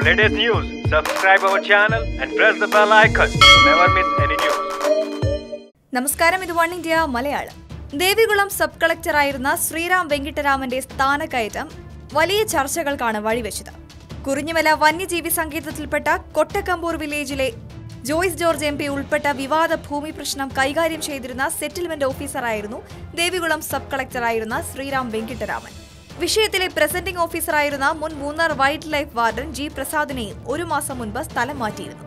For latest news, subscribe our channel and press the bell icon to never miss any news. നമസ്കാരം, ഇത് one India Malayalam. Devikulam sub കളക്ടറായിരുന്ന ശ്രീറാം വെങ്കിട്ടരാമന്റെ സ്ഥാനക്കയറ്റം വലിയ ചർച്ചകൾക്കാണ് വഴിവെച്ചത്. കുറിഞ്ഞുമല വന്യജീവി സങ്കേതത്തിൽപ്പെട്ട കൊട്ടക്കമ്പൂർ വില്ലേജിലെ ജോയ്സ് ജോർജ് MP ഉൾപ്പെട്ട വിവാദ ഭൂമി പ്രശ്നം കൈകാര്യം ചെയ്തിരുന്ന സെറ്റിൽമെന്റ് ഓഫീസറായിരുന്നു ദേവികുളം സബ് കളക്ടറായിരുന്ന ശ്രീറാം വെങ്കിട്ടരാമൻ. വിഷയത്തിലെ പ്രസന്റിംഗ് ഓഫീസറായിരുന്ന മുൻ Munnar wild life warden G പ്രസാദിനെയും ഒരു മാസം മുൻപ് സ്ഥലം മാറ്റിയിരുന്നു.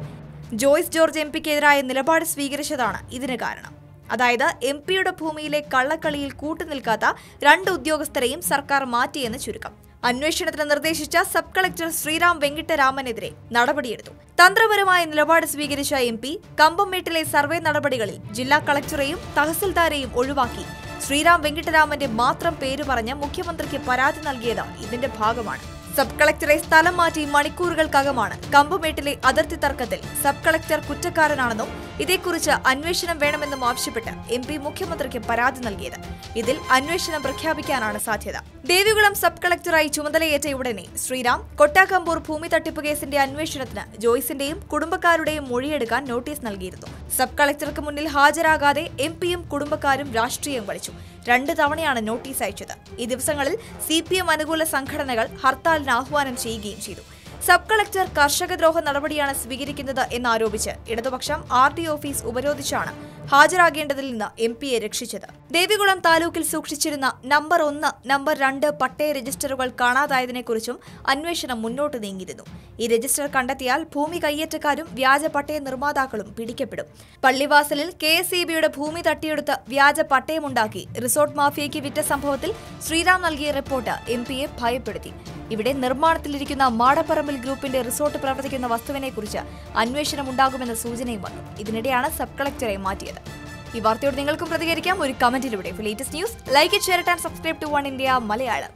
ജോയ്സ് ജോർജ് MPക്കെതിരായ നിലപാട് സ്വീകരിച്ചതാണ് ഇതിന് കാരണം. അതായത് MPയുടെ ഭൂമിയിലെ കള്ളക്കളിയിൽ കൂട്ടുനിൽക്കാത്ത 2 ഉദ്യോഗസ്ഥരെയും സർക്കാർ മാറ്റിയെന്ന് ചുരുക്കം. അന്വേഷണത്തിന് നിർദ്ദേശിച്ച സബ് കളക്ടർ ശ്രീറാം വെങ്കിട്ടരാമനെതിരെ നടപടിയെടുത്തു. തന്ത്രപരമായ നിലപാട് സ്വീകരിച്ച MP കമ്പംമേട്ടിലെ സർവേ നടപടികളിൽ ജില്ലാ കളക്ടറെയും തഹസിൽദാരെയും ഒഴിവാക്കി ശ്രീറാം വെങ്കിട്ടരാമന്റെ മാത്രം പേര് പറഞ്ഞ് മുഖ്യമന്ത്രിക്ക് പരാതി നൽകിയത് ഇതിന്റെ ഭാഗമാണ്. സബ് കളക്ടറെ സ്ഥലം മാറ്റി മണിക്കൂറുകൾക്കകമാണ് കമ്പംമേട്ടിലെ അതിർത്തി തർക്കത്തിൽ സബ് കളക്ടർ കുറ്റക്കാരനാണെന്നും ഇതേക്കുറിച്ച് അന്വേഷണം വേണമെന്നും ആവശ്യപ്പെട്ട് MP മുഖ്യമന്ത്രിക്ക് പരാതി നൽകിയത്. ഇതിൽ അന്വേഷണം പ്രഖ്യാപിക്കാനാണ് സാധ്യത. ദേവികുളം സബ് കളക്ടറായി ചുമതലയേറ്റ ഉടനെ ശ്രീറാം കൊട്ടാക്കമ്പൂർ ഭൂമി തട്ടിപ്പ് കേസിന്റെ അന്വേഷണത്തിന് ജോയ്സിന്റെയും കുടുംബക്കാരുടെയും മൊഴിയെടുക്കാൻ നോട്ടീസ് നൽകിയിരുന്നു. സബ് കളക്ടർക്ക് മുന്നിൽ ഹാജരാകാതെ MPയും കുടുംബക്കാരും രാഷ്ട്രീയം കളിച്ചു. 2 തവണയാണ് നോട്ടീസ് അയച്ചത്. ഈ ദിവസങ്ങളിൽ CPM അനുകൂല സംഘടനകൾ ഹർത്താലിന് ആഹ്വാനം ചെയ്യുകയും ചെയ്തു. സബ് കളക്ടർ കർഷകദ്രോഹ നടപടിയാണ് സ്വീകരിക്കുന്നത് എന്നാരോപിച്ച് ഇടതുപക്ഷം RD ഓഫീസ് ഉപരോധിച്ചാണ് ഹാജരാകേണ്ടതിൽ നിന്ന് MPയെ രക്ഷിച്ചത്. ദേവികുളം താലൂക്കിൽ സൂക്ഷിച്ചിരുന്ന നമ്പർ 1, നമ്പർ 2 പട്ടയ രജിസ്റ്ററുകൾ കാണാതായതിനെക്കുറിച്ചും അന്വേഷണം മുന്നോട്ട് നീങ്ങിയിരുന്നു. ഈ രജിസ്റ്റർ കണ്ടെത്തിയാൽ ഭൂമി കയ്യേറ്റക്കാരും വ്യാജ പട്ടയ നിർമ്മാതാക്കളും പിടിക്കപ്പെടും. പള്ളിവാസലിൽ KSEBയുടെ ഭൂമി തട്ടിയെടുത്ത് വ്യാജ പട്ടയമുണ്ടാക്കി റിസോർട്ട് മാഫിയയ്ക്ക് വിറ്റ സംഭവത്തിൽ ശ്രീറാം നൽകിയ റിപ്പോർട്ട് MPയെ ഭയപ്പെടുത്തി. ഇവിടെ നിർമ്മാണത്തിലിരിക്കുന്ന മാടപ്പറമ്പിൽ ഗ്രൂപ്പിന്റെ റിസോർട്ട് പ്രവർത്തിക്കുന്ന വസ്തുവിനെക്കുറിച്ച് അന്വേഷണം ഉണ്ടാകുമെന്ന സൂചനയും വന്നു. ഇതിനിടെയാണ് സബ് കളക്ടറെ മാറ്റിയത്. ഈ വാർത്തയോട് നിങ്ങൾക്കും പ്രതികരിക്കാം ഒരു കമന്റിലൂടെ. Latest news like, share and subscribe to one India Malayalam.